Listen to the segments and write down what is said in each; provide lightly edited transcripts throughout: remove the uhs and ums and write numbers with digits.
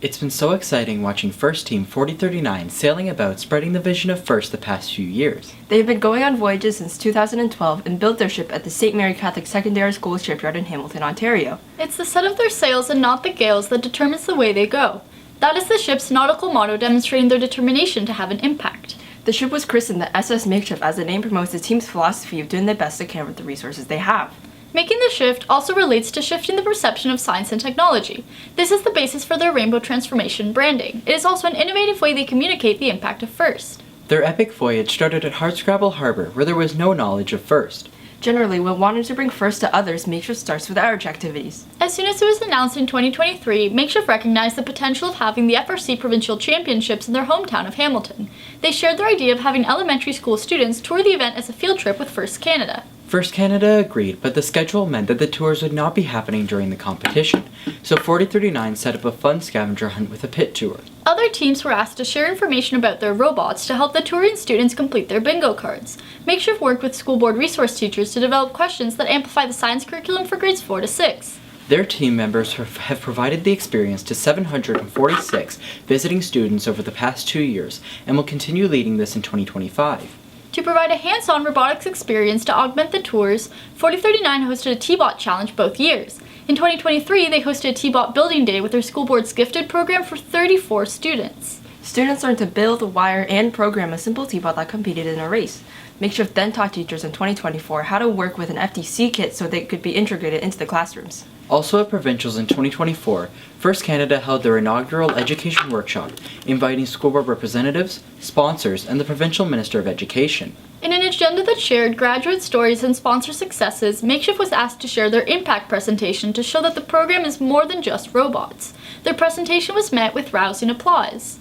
It's been so exciting watching First Team 4039 sailing about spreading the vision of FIRST the past few years. They've been going on voyages since 2012 and built their ship at the St. Mary Catholic Secondary School shipyard in Hamilton, Ontario. It's the set of their sails and not the gales that determines the way they go. That is the ship's nautical motto, demonstrating their determination to have an impact. The ship was christened the SS MakeShift as the name promotes the team's philosophy of doing the best they can with the resources they have. Making the shift also relates to shifting the perception of science and technology. This is the basis for their Rainbow Transformation branding. It is also an innovative way they communicate the impact of FIRST. Their epic voyage started at Hardscrabble Harbor, where there was no knowledge of FIRST. Generally, when wanting to bring FIRST to others, MakeShift starts with outreach activities. As soon as it was announced in 2023, MakeShift recognized the potential of having the FRC Provincial Championships in their hometown of Hamilton. They shared their idea of having elementary school students tour the event as a field trip with FIRST Canada. FIRST Canada agreed, but the schedule meant that the tours would not be happening during the competition, so 4039 set up a fun scavenger hunt with a pit tour. Other teams were asked to share information about their robots to help the touring students complete their bingo cards. MakeShift worked with school board resource teachers to develop questions that amplify the science curriculum for grades 4 to 6. Their team members have provided the experience to 746 visiting students over the past 2 years and will continue leading this in 2025. To provide a hands-on robotics experience to augment the tours, 4039 hosted a T-Bot challenge both years. In 2023, they hosted a T-Bot building day with their school board's gifted program for 34 students. Students learned to build, wire, and program a simple T-Bot that competed in a race. MakeShift then taught teachers in 2024 how to work with an FTC kit so they could be integrated into the classrooms. Also at Provincials in 2024, FIRST Canada held their inaugural education workshop, inviting school board representatives, sponsors, and the Provincial Minister of Education. In an agenda that shared graduate stories and sponsor successes, MakeShift was asked to share their impact presentation to show that the program is more than just robots. Their presentation was met with rousing applause.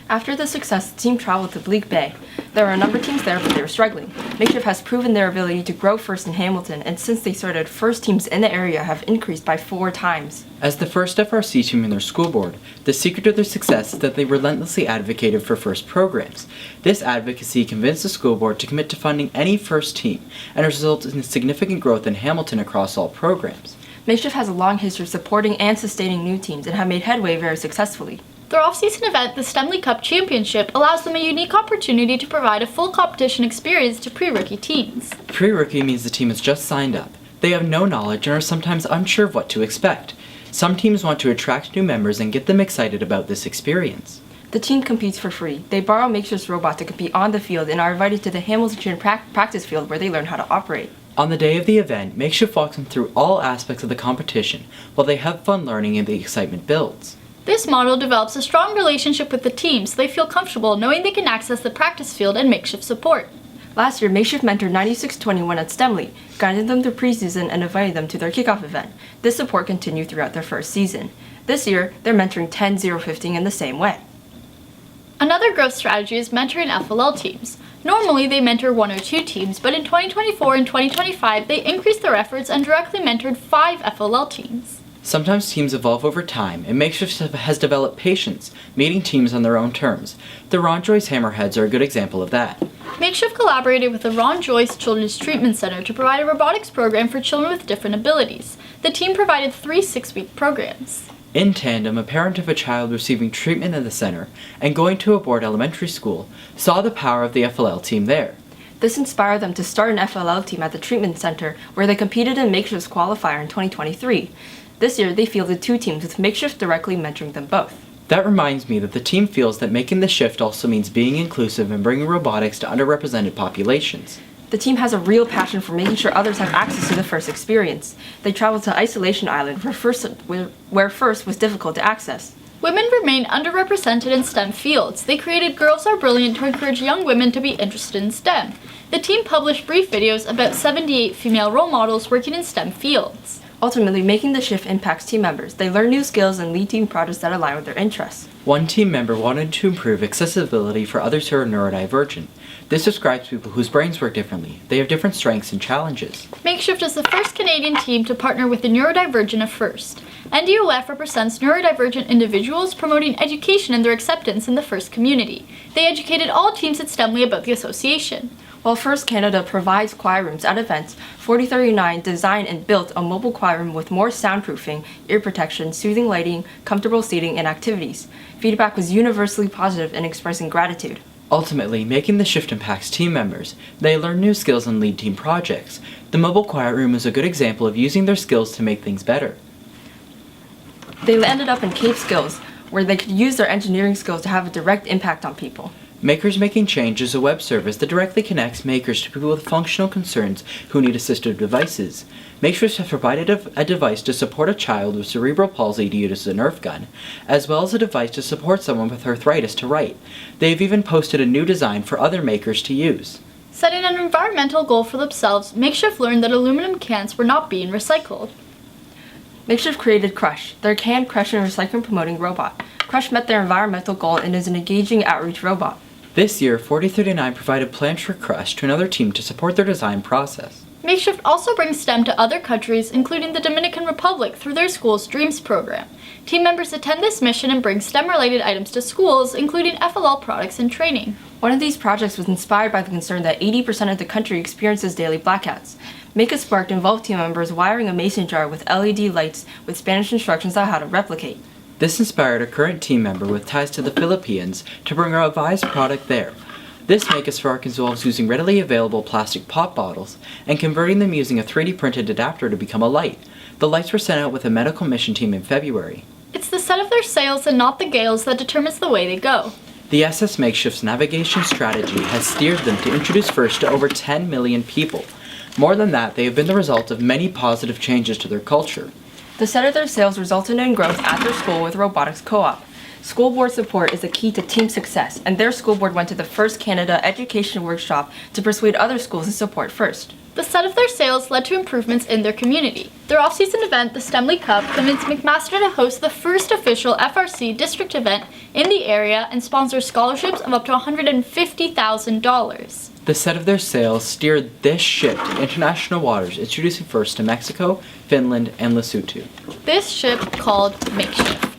After the success, the team traveled to Bleak Bay. There were a number of teams there, but they were struggling. MakeShift has proven their ability to grow FIRST in Hamilton, and since they started, FIRST teams in the area have increased by 4 times. As the first FRC team in their school board, the secret of their success is that they relentlessly advocated for FIRST programs. This advocacy convinced the school board to commit to funding any FIRST team, and resulted in significant growth in Hamilton across all programs. MakeShift has a long history of supporting and sustaining new teams and have made headway very successfully. Their off-season event, the Stemley Cup Championship, allows them a unique opportunity to provide a full competition experience to pre-rookie teams. Pre-rookie means the team has just signed up. They have no knowledge and are sometimes unsure of what to expect. Some teams want to attract new members and get them excited about this experience. The team competes for free. They borrow MakeShift's robot to compete on the field and are invited to the Hamilton practice field where they learn how to operate. On the day of the event, MakeShift walks them through all aspects of the competition while they have fun learning and the excitement builds. This model develops a strong relationship with the team so they feel comfortable knowing they can access the practice field and MakeShift support. Last year, MakeShift mentored 9621 at Stemley, guided them through preseason and invited them to their kickoff event. This support continued throughout their first season. This year, they're mentoring 10-0-15 in the same way. Another growth strategy is mentoring FLL teams. Normally, they mentor 1 or 2 teams, but in 2024 and 2025, they increased their efforts and directly mentored 5 FLL teams. Sometimes teams evolve over time, and MakeShift has developed patience, meeting teams on their own terms. The Ron Joyce Hammerheads are a good example of that. MakeShift collaborated with the Ron Joyce Children's Treatment Center to provide a robotics program for children with different abilities. The team provided 3 6-week programs. In tandem, a parent of a child receiving treatment at the center and going to a board elementary school saw the power of the FLL team there. This inspired them to start an FLL team at the treatment center, where they competed in MakeShift's qualifier in 2023. This year, they fielded 2 teams with MakeShift directly mentoring them both. That reminds me that the team feels that making the shift also means being inclusive and bringing robotics to underrepresented populations. The team has a real passion for making sure others have access to the FIRST experience. They traveled to Isolation Island, where FIRST was difficult to access. Women remain underrepresented in STEM fields. They created Girls Are Brilliant to encourage young women to be interested in STEM. The team published brief videos about 78 female role models working in STEM fields. Ultimately, making the shift impacts team members. They learn new skills and lead team projects that align with their interests. One team member wanted to improve accessibility for others who are neurodivergent. This describes people whose brains work differently. They have different strengths and challenges. MakeShift is the first Canadian team to partner with the neurodivergent of FIRST. NDOF represents neurodivergent individuals promoting education and their acceptance in the FIRST community. They educated all teams at Stemley about the association. While First Canada provides choir rooms at events, 4039 designed and built a mobile choir room with more soundproofing, ear protection, soothing lighting, comfortable seating, and activities. Feedback was universally positive in expressing gratitude. Ultimately, making the shift impacts team members. They learn new skills and lead team projects. The mobile choir room is a good example of using their skills to make things better. They ended up in Cape Skills, where they could use their engineering skills to have a direct impact on people. Makers Making Change is a web service that directly connects makers to people with functional concerns who need assistive devices. MakeShift has provided a device to support a child with cerebral palsy to use as a Nerf gun, as well as a device to support someone with arthritis to write. They have even posted a new design for other makers to use. Setting an environmental goal for themselves, MakeShift learned that aluminum cans were not being recycled. MakeShift created Crush, their can crush and recycling promoting robot. Crush met their environmental goal and is an engaging outreach robot. This year, 4039 provided plans for Crush to another team to support their design process. MakeShift also brings STEM to other countries, including the Dominican Republic, through their school's Dreams program. Team members attend this mission and bring STEM-related items to schools, including FLL products and training. One of these projects was inspired by the concern that 80% of the country experiences daily blackouts. Make a Spark involved team members wiring a mason jar with LED lights with Spanish instructions on how to replicate. This inspired a current team member with ties to the Philippines to bring a revised product there. This Make a Spark involves using readily available plastic pop bottles and converting them using a 3D printed adapter to become a light. The lights were sent out with a medical mission team in February. It's the set of their sails and not the gales that determines the way they go. The SS Makeshift's navigation strategy has steered them to introduce FIRST to over 10 million people. More than that, they have been the result of many positive changes to their culture. The set of their sales resulted in growth at their school with robotics co-op. School board support is a key to team success, and their school board went to the First Canada Education Workshop to persuade other schools to support FIRST. The set of their sales led to improvements in their community. Their off-season event, the Stemley Cup, convinced McMaster to host the first official FRC district event in the area and sponsor scholarships of up to $150,000. The set of their sails steered this ship to international waters, introducing FIRST to Mexico, Finland, and Lesotho. This ship, called MakeShift.